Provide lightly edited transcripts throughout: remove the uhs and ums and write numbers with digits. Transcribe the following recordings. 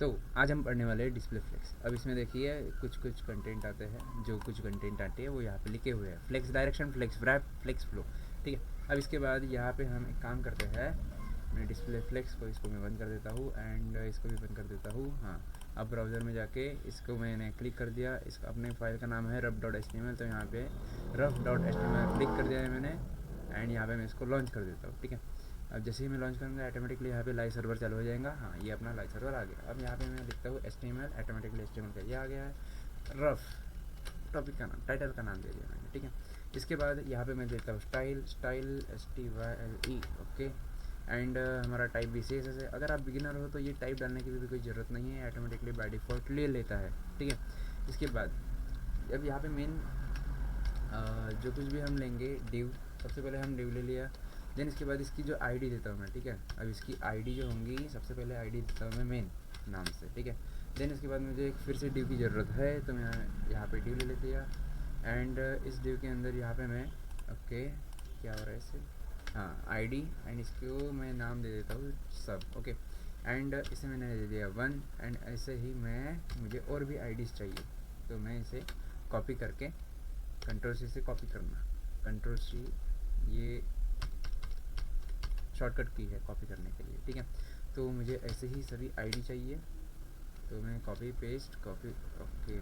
तो आज हम पढ़ने वाले हैं डिस्प्ले फ्लेक्स। अब इसमें देखिए कुछ कंटेंट आते हैं, जो कुछ कंटेंट आते हैं वो यहाँ पे लिखे हुए हैं, flex direction, flex wrap, flex flow. ठीक है, अब इसके बाद यहाँ पे हम एक काम करते हैं, मैं डिस्प्ले फ्लेक्स को इसको मैं बंद कर देता हूँ एंड इसको भी बंद कर देता हूँ। हाँ, अब ब्राउज़र में जाके इसको मैंने क्लिक कर दिया, इसका अपने फाइल का नाम है ref.html, तो यहाँ पे ref.html क्लिक कर दिया है मैंने एंड यहाँ पे मैं इसको लॉन्च कर देता हूँ। ठीक है, अब जैसे ही मैं लॉन्च करूँगा ऑटोमेटिकली यहाँ पे लाइव सर्वर चालू हो जाएगा। हाँ, ये अपना लाइव सर्वर आ गया। अब यहाँ पे मैं लिखता हूँ HTML, ऑटोमेटिकली HTML का ये आ गया है। रफ टॉपिक का नाम, टाइटल का नाम दे दिया मैंने। ठीक है, इसके बाद यहाँ पे मैं देता हूँ स्टाइल STYLE। ओके, एंड हमारा टाइप भी CSS है। अगर आप बिगिनर हो तो ये टाइप डालने की भी कोई ज़रूरत नहीं है, ऑटोमेटिकली बाय डिफ़ॉल्ट ले लेता है। ठीक है, इसके बाद अब यहाँ पे मेन जो कुछ भी हम लेंगे, डिव, सबसे पहले हम डिव ले लिया। देन इसके बाद इसकी जो आईडी देता हूँ मैं। ठीक है, अब इसकी आईडी जो होंगी, सबसे पहले आईडी देता हूँ मैं मेन नाम से। ठीक है, देन इसके बाद मुझे फिर से डिव की ज़रूरत है, तो मैं यहाँ पे डिव ले लेते हैं एंड इस डिव के अंदर यहाँ पे मैं ओके, क्या हो रहा है इससे, हाँ, आईडी एंड इसको मैं नाम दे देता हूँ सब। ओके, एंड इसे मैंने दे दिया 1 एंड ऐसे ही मुझे और भी आईडीज़ चाहिए, तो मैं इसे कॉपी करके Ctrl+C से कॉपी करना, Ctrl+C ये शॉर्टकट की है कॉपी करने के लिए। ठीक है, तो मुझे ऐसे ही सभी आईडी चाहिए, तो मैं कॉपी पेस्ट कॉपी, ओके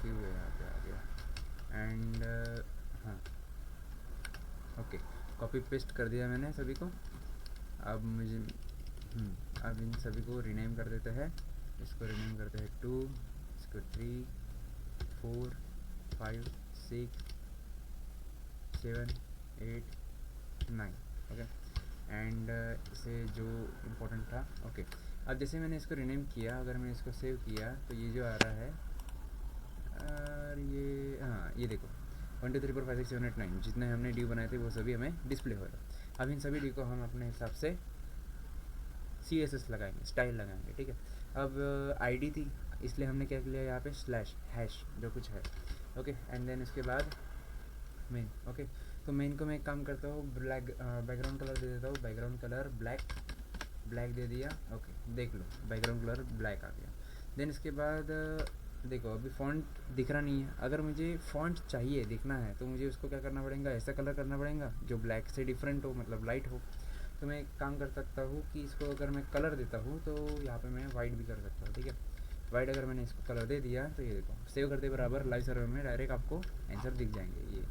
क्यों है यहाँ पे आ गया एंड हाँ, ओके, कॉपी पेस्ट कर दिया मैंने सभी को। अब मुझे अब इन सभी को रीनेम कर देते हैं, इसको रीनेम करते हैं 2, इसको 3, 4, 5, 6, 7, 8, 9। ओके, एंड इसे जो इम्पोर्टेंट था। ओके, अब जैसे मैंने इसको रीनेम किया, अगर मैं इसको सेव किया तो ये जो आ रहा है और ये, हाँ, ये देखो 1 2 3 4 5 6 7 8 9 जितने हमने ड्यू बनाए थे वो सभी हमें डिस्प्ले हो रहा है। अब इन सभी ड्यू को हम अपने हिसाब से CSS लगाएंगे, स्टाइल लगाएंगे। ठीक है, अब आईडी थी इसलिए हमने क्या किया, यहाँ पे स्लैश हैश जो कुछ है। ओके, एंड देन इसके बाद मेन। ओके, तो मेन को मैं एक काम करता हूँ, ब्लैक बैकग्राउंड कलर दे देता हूँ, बैकग्राउंड कलर ब्लैक दे दिया। ओके, देख लो बैकग्राउंड कलर ब्लैक आ गया। देन इसके बाद देखो अभी फ़ॉन्ट दिख रहा नहीं है, अगर मुझे फ़ॉन्ट चाहिए दिखना है तो मुझे उसको क्या करना पड़ेगा, ऐसा कलर करना पड़ेगा जो ब्लैक से डिफरेंट हो, मतलब लाइट हो। तो मैं एक काम कर सकता हूँ कि इसको अगर मैं कलर देता हूँ तो यहाँ पे मैं वाइट भी कर सकता हूँ। ठीक है, वाइट अगर मैंने इसको कलर दे दिया तो ये देखो सेव करते बराबर लाइव सर्वर में डायरेक्ट आपको आंसर दिख जाएंगे, ये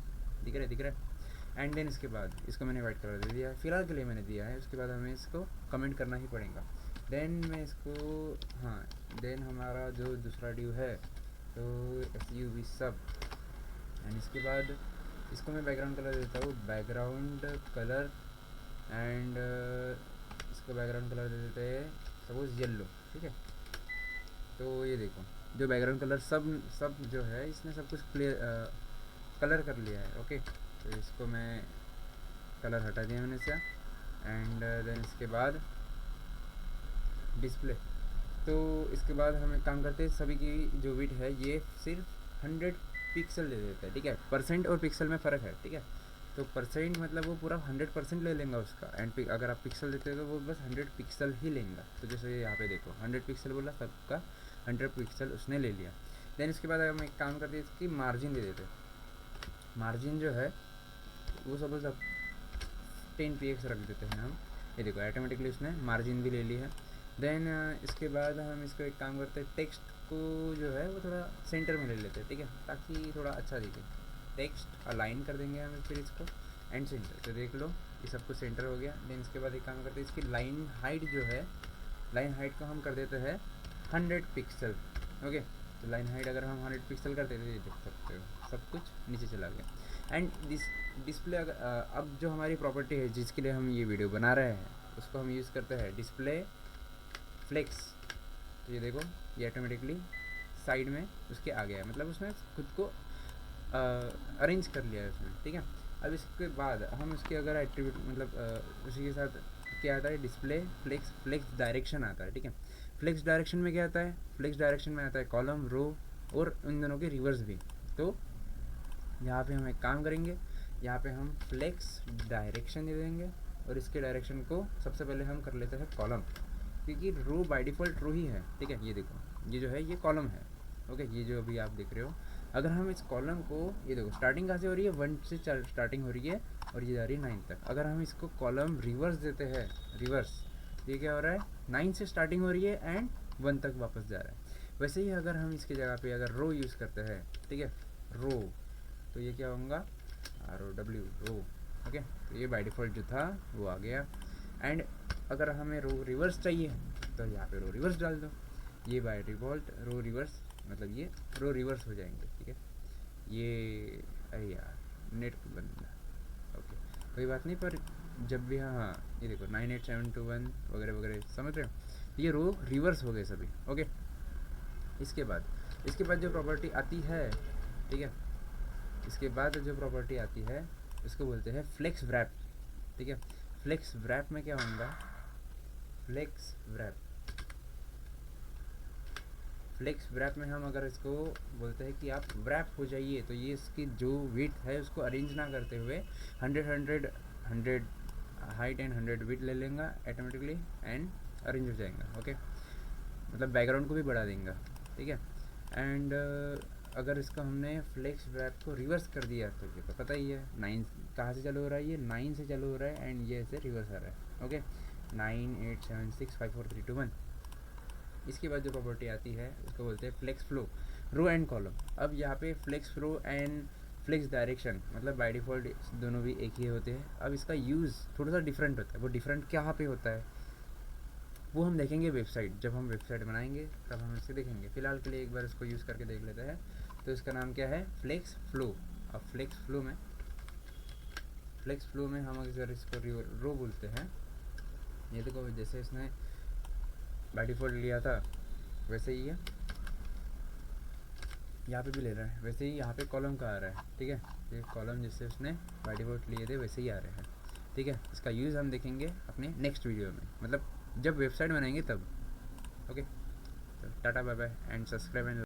दिख रहा है। एंड देन इसके बाद इसको मैंने वाइट कलर दे दिया, फ़िलहाल के लिए मैंने दिया है। उसके बाद हमें इसको कमेंट करना ही पड़ेगा। देन मैं इसको, हाँ, देन हमारा जो दूसरा ड्यू है तो SUV सब, एंड इसके बाद इसको मैं बैकग्राउंड कलर देता हूँ, बैकग्राउंड कलर एंड इसको बैकग्राउंड कलर दे देते हैं सपोज येलो। ठीक है, तो ये देखो जो बैकग्राउंड कलर सब जो है इसने सब कुछ क्लियर कलर कर लिया है। ओके, तो इसको मैं कलर हटा दिया मैंने इसका एंड देन इसके बाद डिस्प्ले। तो इसके बाद हम एक काम करते हैं, सभी की जो विड्थ है ये सिर्फ 100 पिक्सल दे देता है। ठीक है, परसेंट और पिक्सल में फ़र्क है। ठीक है, तो परसेंट मतलब वो पूरा 100% ले लेंगा उसका, एंड अगर आप पिक्सल देते हो तो वो बस 100 पिक्सल ही लेंगा। तो जैसे यहाँ पे देखो 100 पिक्सल बोला, सबका 100 पिक्सल उसने ले लिया। देन इसके बाद हम एक काम करते हैं, इसकी मार्जिन दे देते हैं। मार्जिन जो है वो सपोज आप 10px रख देते हैं हम, ये देखो ऑटोमेटिकली उसने मार्जिन भी ले ली है। देन इसके बाद हम इसको एक काम करते हैं, टेक्स्ट को जो है वो थोड़ा सेंटर में ले लेते हैं। ठीक है, ताकि थोड़ा अच्छा दिखे, टेक्स्ट अलाइन कर देंगे हम फिर इसको एंड सेंटर। तो देख लो ये सब कुछ सेंटर हो गया। देन इसके बाद एक काम करते हैं, इसकी लाइन हाइट जो है, लाइन हाइट को हम कर देते हैं 100 पिक्सल। ओके, तो लाइन हाइट अगर हम 100 पिक्सल करते तो ये देख सकते हो सब कुछ नीचे चला गया। एंड डिस्प्ले अब जो हमारी प्रॉपर्टी है जिसके लिए हम ये वीडियो बना रहे हैं उसको हम यूज़ करते हैं डिस्प्ले फ्लेक्स। तो ये देखो ये ऑटोमेटिकली साइड में उसके आ गया है, मतलब उसने खुद को अरेंज कर लिया है उसमें। ठीक है, अब इसके बाद हम उसके अगर एट्रीब्यूट मतलब उसी के साथ क्या आता है, डिस्प्ले फ्लेक्स डायरेक्शन आता है। ठीक है, फ्लेक्स डायरेक्शन में क्या आता है, फ्लेक्स डायरेक्शन में आता है कॉलम, रो और उन दोनों के रिवर्स भी। तो यहाँ पे हम एक काम करेंगे, यहाँ पे हम फ्लेक्स डायरेक्शन दे देंगे और इसके डायरेक्शन को सबसे पहले हम कर लेते हैं कॉलम। क्योंकि रो बाय डिफ़ॉल्ट रो ही है, ठीक है। ये देखो ये जो है ये कॉलम है, ओके। ये जो अभी आप देख रहे हो, अगर हम इस कॉलम को, ये देखो स्टार्टिंग कहाँ से हो रही है, 1 से स्टार्टिंग हो रही है और ये जा रही है 9 तक। अगर हम इसको कॉलम रिवर्स देते हैं, रिवर्स, ये क्या हो रहा है, 9 से स्टार्टिंग हो रही है एंड 1 तक वापस जा रहा है। वैसे ही अगर हम इसकी जगह पे अगर रो यूज़ करते हैं, ठीक है, रो, तो ये क्या होगा, ROW, रो, ओके। तो ये बाय डिफ़ॉल्ट जो था वो आ गया। एंड अगर हमें रो रिवर्स चाहिए तो यहाँ पे रो रिवर्स डाल दो, ये बाय डिफ़ॉल्ट रो रिवर्स, मतलब ये रो रिवर्स हो जाएंगे, ठीक है। ये अरे यार नेट बंद, ओके कोई बात नहीं। पर जब भी, हाँ ये देखो 98721 वगैरह वगैरह, समझ रहे हो, ये रो रिवर्स हो गए सभी, ओके। इसके बाद जो प्रॉपर्टी आती है, ठीक है, इसके बाद जो प्रॉपर्टी आती है उसको बोलते हैं फ्लेक्स व्रैप, ठीक है। फ्लेक्स व्रैप में क्या होगा, फ्लेक्स व्रैप में हम अगर इसको बोलते हैं कि आप व्रैप हो जाइए, तो ये इसकी जो विड्थ है उसको अरेंज ना करते हुए 100 हाइट एंड 100 विड्थ ले लेंगे ऑटोमेटिकली एंड अरेंज हो जाएगा, ओके। मतलब बैकग्राउंड को भी बढ़ा देंगे, ठीक है। एंड अगर इसका हमने फ्लेक्स व्रैप को रिवर्स कर दिया तो ये तो पता ही है 9 कहाँ से चालू हो रहा है, ये 9 से चालू हो रहा है एंड ये ऐसे रिवर्स आ रहा है, ओके। 9 8 7 6 5 4 3 2 1। इसके बाद जो प्रॉपर्टी आती है उसको बोलते हैं flex flow, row and column. अब यहाँ पे flex flow and flex direction, मतलब बाय डिफ़ॉल्ट दोनों भी एक ही होते हैं। अब इसका यूज़ थोड़ा सा डिफरेंट होता है। वो डिफरेंट कहाँ पे होता है वो हम देखेंगे वेबसाइट, जब हम वेबसाइट बनाएंगे तब हम इसे देखेंगे। फ़िलहाल के लिए एक बार इसको यूज़ करके देख लेते हैं। तो इसका नाम क्या है, फ्लेक्स फ्लो। अब फ्लेक्स फ्लो में हम अगर इसको रो बोलते हैं, ये देखो जैसे इसने बाय डिफ़ॉल्ट लिया था वैसे ही है, यहाँ पे भी ले रहा है, वैसे ही यहाँ पे कॉलम का आ रहा है, ठीक है। ये कॉलम जैसे उसने बाय डिफ़ॉल्ट लिए थे वैसे ही आ रहे हैं, ठीक है। इसका यूज़ हम देखेंगे अपने नेक्स्ट वीडियो में, मतलब जब वेबसाइट बनाएंगे तब, ओके। तो tata bye bye and subscribe and